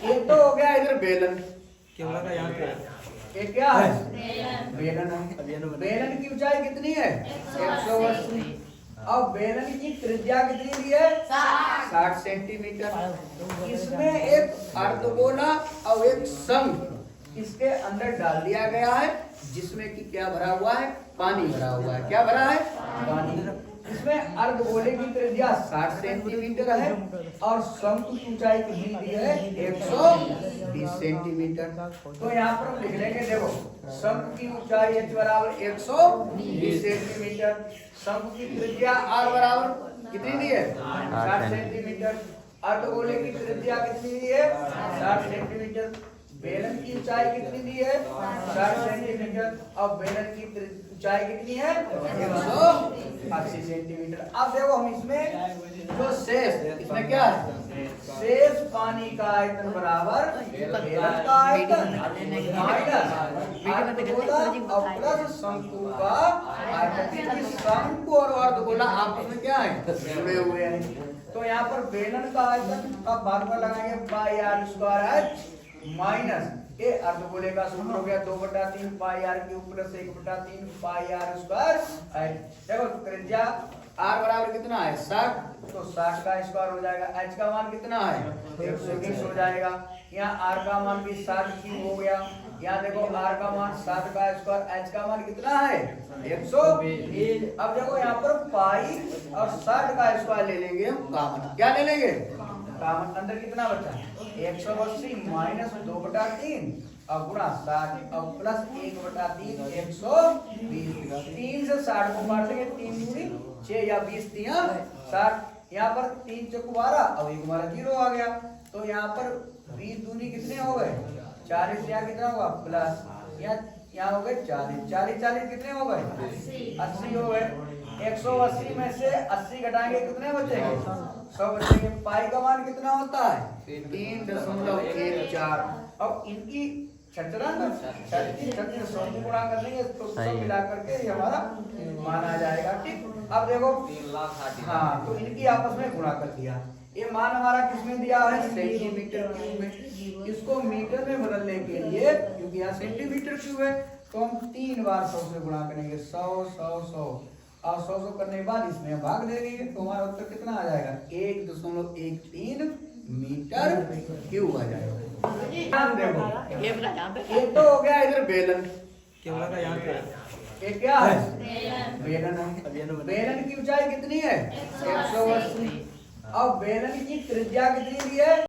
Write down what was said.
ये तो हो गया इधर बेलन, कैमरा का यहाँ पे ये क्या है बेलन है। बेलन की ऊंचाई कितनी है 180। अब बेलन की त्रिज्या कितनी दी है 60 सेंटीमीटर। इसमें एक अर्धगोला और एक शंख इसके अंदर डाल दिया गया है, जिसमें कि क्या भरा हुआ है पानी भरा हुआ है। क्या भरा है पानी। इसमें अर्धगोले की त्रिज्या 60 सेंटीमीटर है और शंख की ऊंचाई कितनी दी है 120 सेंटीमीटर। तो यहाँ पर हम लिख लेंगे, देखो शंख की ऊंचाई h बराबर 120 सेंटीमीटर, शंख की त्रिज्या r बराबर कितनी दी है 60 सेंटीमीटर, अर्धगोले की त्रिज्या कितनी दी है 60 सेंटीमीटर, बेलन की ऊंचाई कितनी दी है 60 सेंटीमीटर। अब बेलन की ऊंचाई कितनी है 180 सेंटीमीटर। अब देखो हम इसमें जो शेष, इसमें क्या है शेष पानी का आयतन बराबर बेलन का आयतन माइनस अर्धगोला और प्लस शंकु का आयतन। क्योंकि शंकु और अर्धगोला आपस में क्या है जुड़े हुए हैं। तो यहाँ पर बेलन का आयतन का भागफल लगाएंगे pi R square H minus ये अर्धगोले का सूत्र हो गया 2/3 pi R cube plus 1/3 pi R square. देखो त्रिज्या r बराबर कितना है 60, तो 60 का स्क्वायर हो जाएगा। h का मान कितना है 120 हो जाएगा। यहाँ r का मान भी 60 क्यूब हो गया। यहाँ देखो r का मान 60 का स्क्वायर, h का मान कितना है 120। अब देखो यहाँ पर पाई और 60 का स्क्वायर ले लेंगे हम कॉमन। क्या ले लेंगे कॉमन। अंदर कितना बचा 180 माइनस 2/3 और गुणा 60 और प्लस 1/3 120। 3 से 60 को काट लेंगे, 3 दूनी 6 या 20 दिया 60। यहाँ पर 3 चौक 12 और 1 हमारा 0 आ गया। तो यहाँ पर 20 दूनी कितने हो गए 40, यहाँ कितना होगा प्लस यहाँ हो गए 40 40 कितने हो गए 80 हो गए। 180 में से 80 घटाएंगे कितने बचेंगे 100 बचेंगे। पाई का मान कितना होता है 3.14। अब इनकी 36 गुणा कर देंगे तो सब मिला करके ये हमारा मान आ जाएगा। ठीक, अब देखो हाँ तो इनकी आपस में गुणा कर दिया। ये मान हमारा किसमें दिया है सेंटीमीटर क्यूब में। इसको मीटर में बदलने के लिए क्योंकि यहाँ सेंटीमीटर क्यूब है तो हम 3 बार 100 से गुणा करेंगे 100 100 100 और 100 करने के बाद इसमें भाग दे देंगे तो हमारा उत्तर कितना आ जाएगा 1.13 मीटर क्यूब आ जाएगा। देखो ये तो हो गया इधर बेलन, कैमरा का यहाँ पे ये क्या है बेलन है। बेलन की ऊंचाई कितनी है 180। अब बेलन की त्रिज्या कितनी दी है